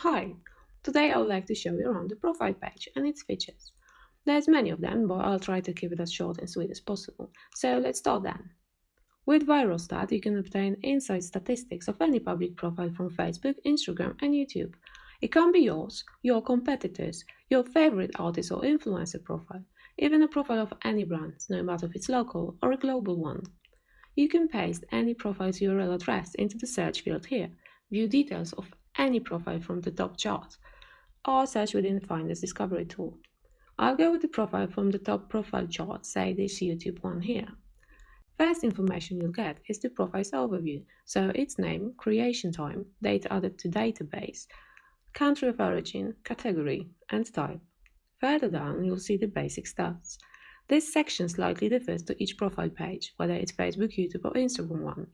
Hi, today I would like to show you around the profile page and its features. There's many of them, but I'll try to keep it as short and sweet as possible. So let's start then. With ViralStat, you can obtain inside statistics of any public profile from Facebook, Instagram, and YouTube. It can be yours, your competitors, your favorite artist or influencer profile, even a profile of any brand, no matter if it's local or a global one. You can paste any profile's URL address into the search field here, view details of any profile from the top chart, or search within Finder's discovery tool. I'll go with the profile from the top profile chart, say this YouTube one here. First information you'll get is the profile's overview, so its name, creation time, date added to database, country of origin, category, and type. Further down, you'll see the basic stats. This section slightly differs to each profile page, whether it's Facebook, YouTube, or Instagram one.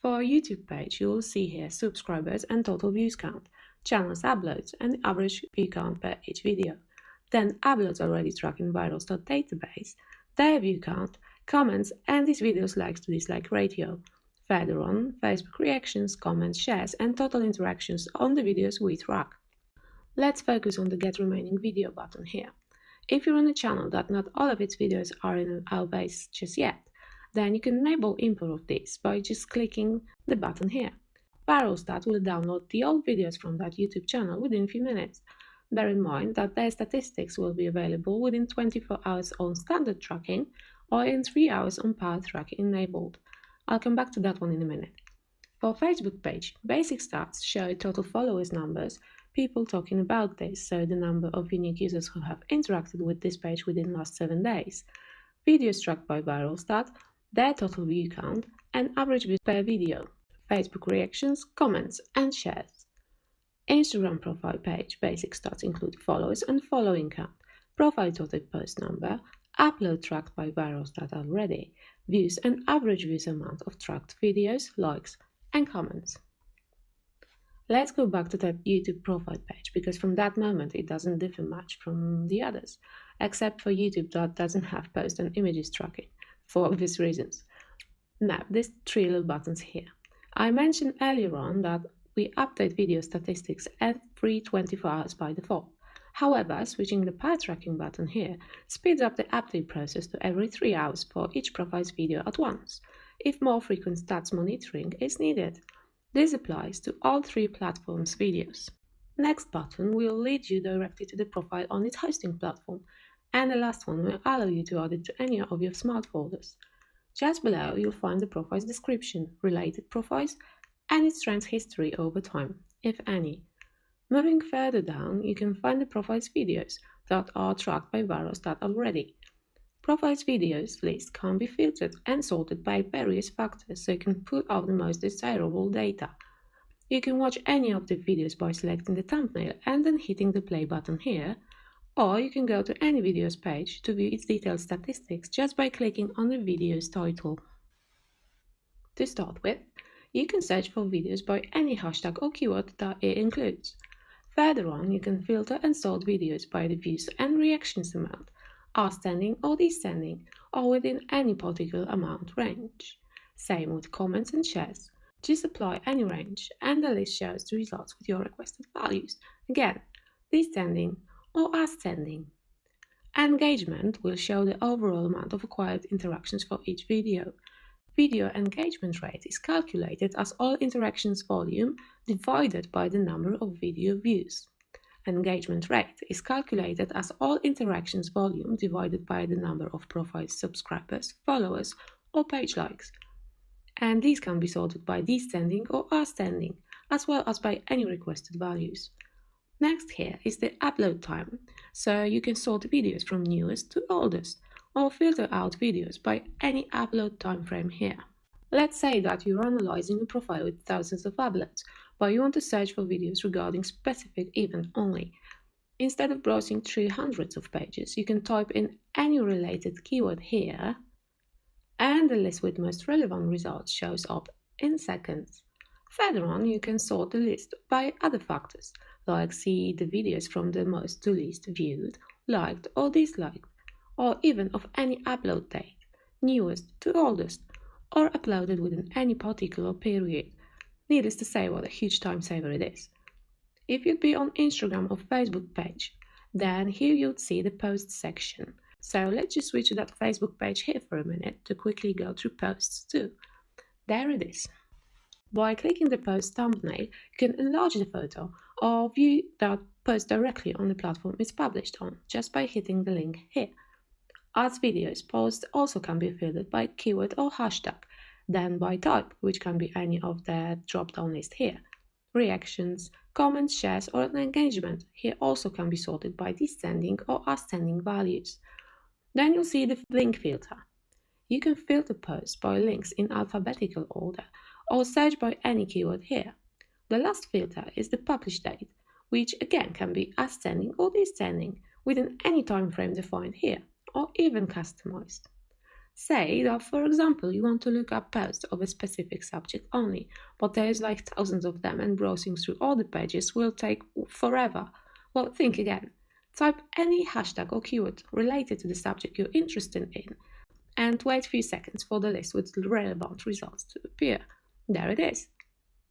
For our YouTube page, you will see here subscribers and total views count, channels uploads, and the average view count per each video. Then uploads already tracked in ViralStat database, their view count, comments, and this video's likes to dislike ratio. Further on, Facebook reactions, comments, shares, and total interactions on the videos we track. Let's focus on the Get Remaining Video button here. If you're on a channel that not all of its videos are in our base just yet, then you can enable import of this by just clicking the button here. ViralStat will download the old videos from that YouTube channel within a few minutes. Bear in mind that their statistics will be available within 24 hours on standard tracking or in 3 hours on power tracking enabled. I'll come back to that one in a minute. For Facebook page, basic stats show total followers numbers, people talking about this, so the number of unique users who have interacted with this page within the last 7 days, videos tracked by ViralStat, their total view count, and average views per video, Facebook reactions, comments, and shares. Instagram profile page basic stats include followers and following count, profile total post number, upload tracked by ViralStat already, views and average views amount of tracked videos, likes, and comments. Let's go back to that YouTube profile page because from that moment it doesn't differ much from the others, except for YouTube that doesn't have post and images tracking, for obvious reasons. Now, these three little buttons here. I mentioned earlier on that we update video statistics every 24 hours by default. However, switching the power tracking button here speeds up the update process to every 3 hours for each profile's video at once, if more frequent stats monitoring is needed. This applies to all three platforms' videos. Next button will lead you directly to the profile on its hosting platform, and the last one will allow you to add it to any of your smart folders. Just below, you'll find the profile's description, related profiles, and its trends history over time, if any. Moving further down, you can find the profile's videos that are tracked by ViralStat already. Profile's videos list can be filtered and sorted by various factors so you can pull out the most desirable data. You can watch any of the videos by selecting the thumbnail and then hitting the play button here, or you can go to any video's page to view its detailed statistics just by clicking on the video's title. To start with, you can search for videos by any hashtag or keyword that it includes. Further on, you can filter and sort videos by the views and reactions amount, ascending or descending, or within any particular amount range. Same with comments and shares. Just apply any range and the list shows the results with your requested values. Again, descending or ascending. Engagement will show the overall amount of acquired interactions for each video. Video engagement rate is calculated as all interactions volume divided by the number of video views. Engagement rate is calculated as all interactions volume divided by the number of profile subscribers, followers, or page likes. And these can be sorted by descending or ascending, as well as by any requested values. Next here is the upload time, so you can sort videos from newest to oldest, or filter out videos by any upload time frame here. Let's say that you're analyzing a profile with thousands of uploads, but you want to search for videos regarding specific event only. Instead of browsing through hundreds of pages, you can type in any related keyword here, and the list with most relevant results shows up in seconds. Further on, you can sort the list by other factors, like see the videos from the most to least viewed, liked or disliked, or even of any upload date, newest to oldest, or uploaded within any particular period. Needless to say, what a huge time saver it is. If you'd be on Instagram or Facebook page, then here you'd see the posts section. So let's just switch to that Facebook page here for a minute to quickly go through posts too. There it is. By clicking the post thumbnail, you can enlarge the photo or view that post directly on the platform it's published on just by hitting the link here. As videos, posts also can be filtered by keyword or hashtag, then by type, which can be any of the drop-down list here. Reactions, comments, shares, or an engagement here also can be sorted by descending or ascending values. Then you'll see the link filter. You can filter posts by links in alphabetical order or search by any keyword here. The last filter is the publish date, which again can be ascending or descending within any time frame defined here, or even customized. Say that, for example, you want to look up posts of a specific subject only, but there's like thousands of them and browsing through all the pages will take forever. Well, think again. Type any hashtag or keyword related to the subject you're interested in and wait a few seconds for the list with relevant results to appear. There it is.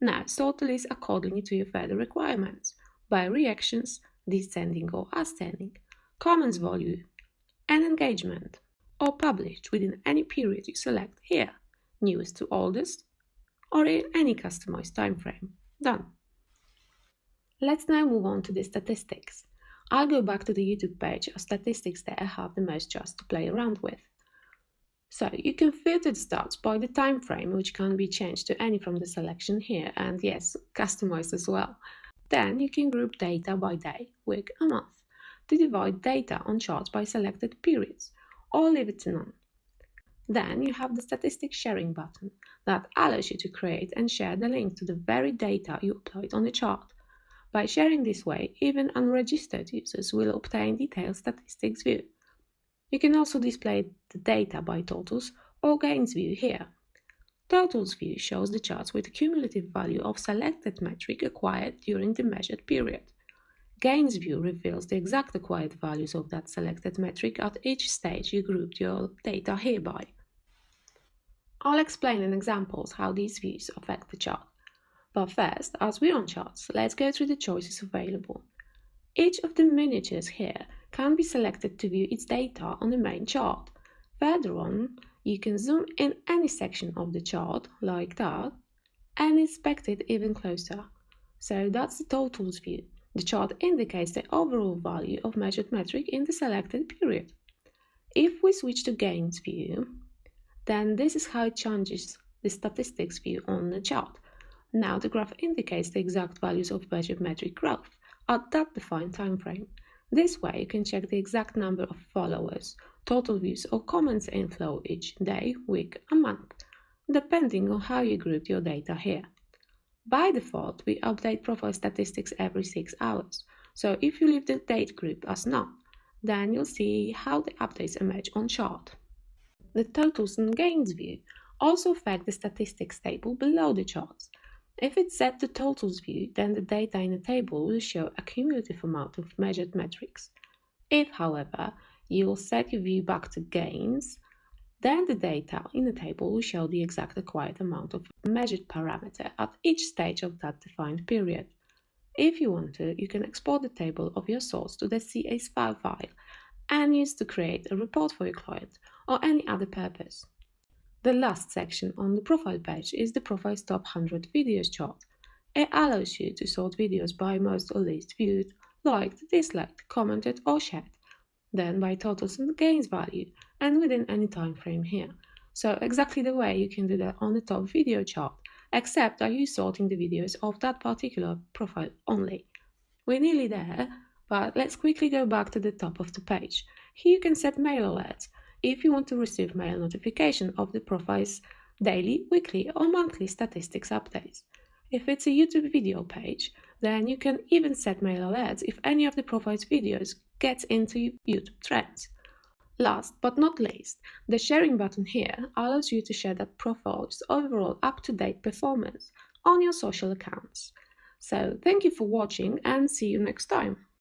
Now sort the list accordingly to your further requirements by reactions, descending or ascending, comments value, and engagement, or published within any period you select here, newest to oldest, or in any customized time frame. Done. Let's now move on to the statistics. I'll go back to the YouTube page as statistics there have the most charts to play around with. So you can filter the stats by the time frame, which can be changed to any from the selection here, and yes, customized as well. Then you can group data by day, week, and month to divide data on charts by selected periods, or leave it to none. Then you have the statistics sharing button that allows you to create and share the link to the very data you upload on the chart. By sharing this way, even unregistered users will obtain detailed statistics view. You can also display the data by totals or gains view here. Totals view shows the charts with the cumulative value of selected metric acquired during the measured period. Gains view reveals the exact acquired values of that selected metric at each stage you grouped your data hereby. I'll explain in examples how these views affect the chart. But first, as we're on charts, let's go through the choices available. Each of the miniatures here can be selected to view its data on the main chart. Further on, you can zoom in any section of the chart, like that, and inspect it even closer. So that's the totals view. The chart indicates the overall value of measured metric in the selected period. If we switch to gains view, then this is how it changes the statistics view on the chart. Now the graph indicates the exact values of measured metric growth at that defined time frame. This way you can check the exact number of followers, total views or comments inflow each day, week and month, depending on how you grouped your data here. By default, we update profile statistics every 6 hours, so if you leave the date group as none, then you'll see how the updates emerge on chart. The totals and gains view also affect the statistics table below the charts. If it's set to totals view, then the data in the table will show a cumulative amount of measured metrics. If, however, you will set your view back to gains, then the data in the table will show the exact acquired amount of measured parameter at each stage of that defined period. If you want to, you can export the table of your source to the CSV file and use to create a report for your client or any other purpose. The last section on the profile page is the profile's top 100 videos chart. It allows you to sort videos by most or least viewed, liked, disliked, commented or shared, then by totals and gains value, and within any time frame here. So exactly the way you can do that on the top video chart, except that you're sorting the videos of that particular profile only. We're nearly there, but let's quickly go back to the top of the page. Here you can set mail alerts if you want to receive mail notification of the profile's daily, weekly or monthly statistics updates. If it's a YouTube video page, then you can even set mail alerts if any of the profile's videos gets into YouTube trends. Last but not least, the sharing button here allows you to share that profile's overall up-to-date performance on your social accounts. So thank you for watching and see you next time.